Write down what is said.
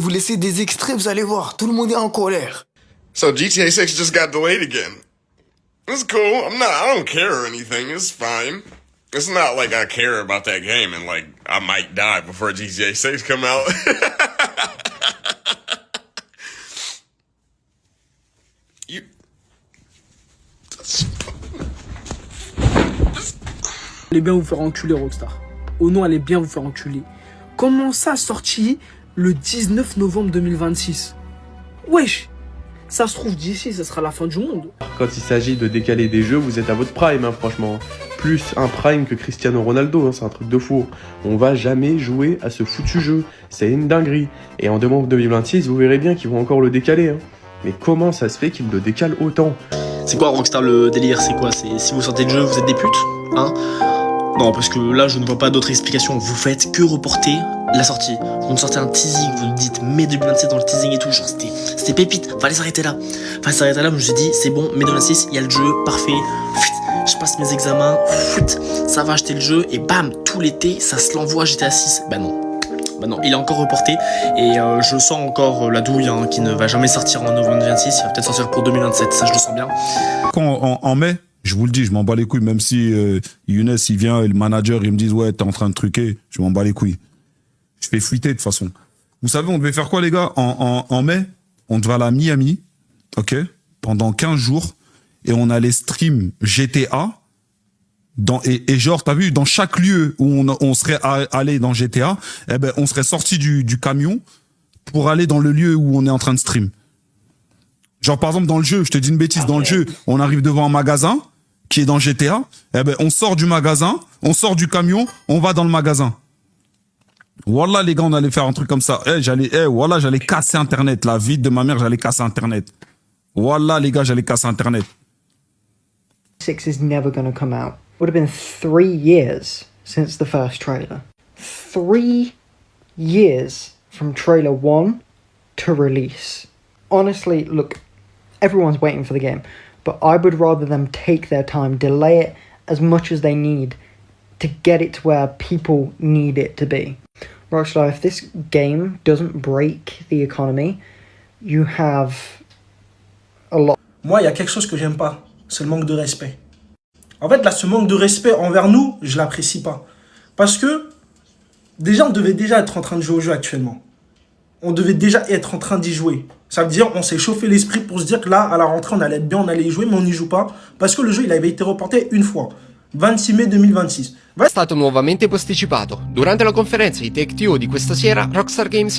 vous laisser des extraits, vous allez voir, tout le monde est en colère. So GTA 6 just got delayed again. It's cool. I don't care or anything. It's fine. It's not like I care about that game and like I might die before GTA 6 come out. you. Allez bien vous faire enculer, Rockstar. Oh non, allez bien vous faire enculer. Comment ça sorti le 19 novembre 2026? Wesh, ça se trouve d'ici, ça sera la fin du monde. Quand il s'agit de décaler des jeux, vous êtes à votre prime, hein, franchement. Plus un prime que Cristiano Ronaldo, hein, c'est un truc de fou. On va jamais jouer à ce foutu jeu, c'est une dinguerie. Et en novembre 2026, vous verrez bien qu'ils vont encore le décaler. Hein. Mais comment ça se fait qu'ils le décalent autant? C'est quoi Rockstar le délire? C'est quoi? C'est si vous sortez le jeu, vous êtes des putes? Hein? Non, parce que là, je ne vois pas d'autre explication. Vous faites que reporter la sortie. Vous nous sortez un teasing, vous nous dites mai 2027 dans le teasing et tout. Genre, c'était pépite. Fallait s'arrêter là. Je me suis dit, c'est bon, mai 2026, il y a le jeu, parfait. Fuit, je passe mes examens, fuit, ça va acheter le jeu, et bam, tout l'été, ça se l'envoie GTA 6. Bah non, il est encore reporté, et je sens encore la douille hein, qui ne va jamais sortir en novembre 2026. Il va peut-être sortir pour 2027, ça je le sens bien. En mai, je vous le dis, je m'en bats les couilles, même si Younes, il vient et le manager, il me dit ouais, t'es en train de truquer, je m'en bats les couilles. Je fais fuiter de toute façon. Vous savez, on devait faire quoi, les gars? En mai, on devait aller à Miami, ok, pendant 15 jours, et on allait stream GTA, et genre, t'as vu, dans chaque lieu où on serait allé dans GTA, eh ben, on serait sorti du camion pour aller dans le lieu où on est en train de stream. Genre, par exemple, dans le jeu, je te dis une bêtise, dans le jeu, on arrive devant un magasin qui est dans GTA, eh ben, on sort du magasin, on sort du camion, on va dans le magasin. Wallah, les gars, on allait faire un truc comme ça. Wallah, j'allais casser Internet. La vie de ma mère, j'allais casser Internet. Wallah, les gars, j'allais casser Internet. 6 is never going to come out. Would have been 3 years since the first trailer. 3 years from trailer 1 to release. Honestly, look, everyone's waiting for the game, but I would rather them take their time, delay it as much as they need to get it to where people need it to be. Rockstar, if this game doesn't break the economy, you have a lot. Moi, il y a quelque chose que j'aime pas, c'est le manque de respect. En fait, là, ce manque de respect envers nous, je l'apprécie pas. Parce que, déjà, on devait déjà être en train de jouer au jeu actuellement. On devait déjà être en train d'y jouer. Ça veut dire on s'est chauffé l'esprit pour se dire que là, à la rentrée, on allait être bien, on allait y jouer, mais on n'y joue pas. Parce que le jeu, il avait été reporté une fois. 26 mai 2026. È stato nuovamente posticipato. Durante la conferenza di Take-Two di questa sera, Rockstar Games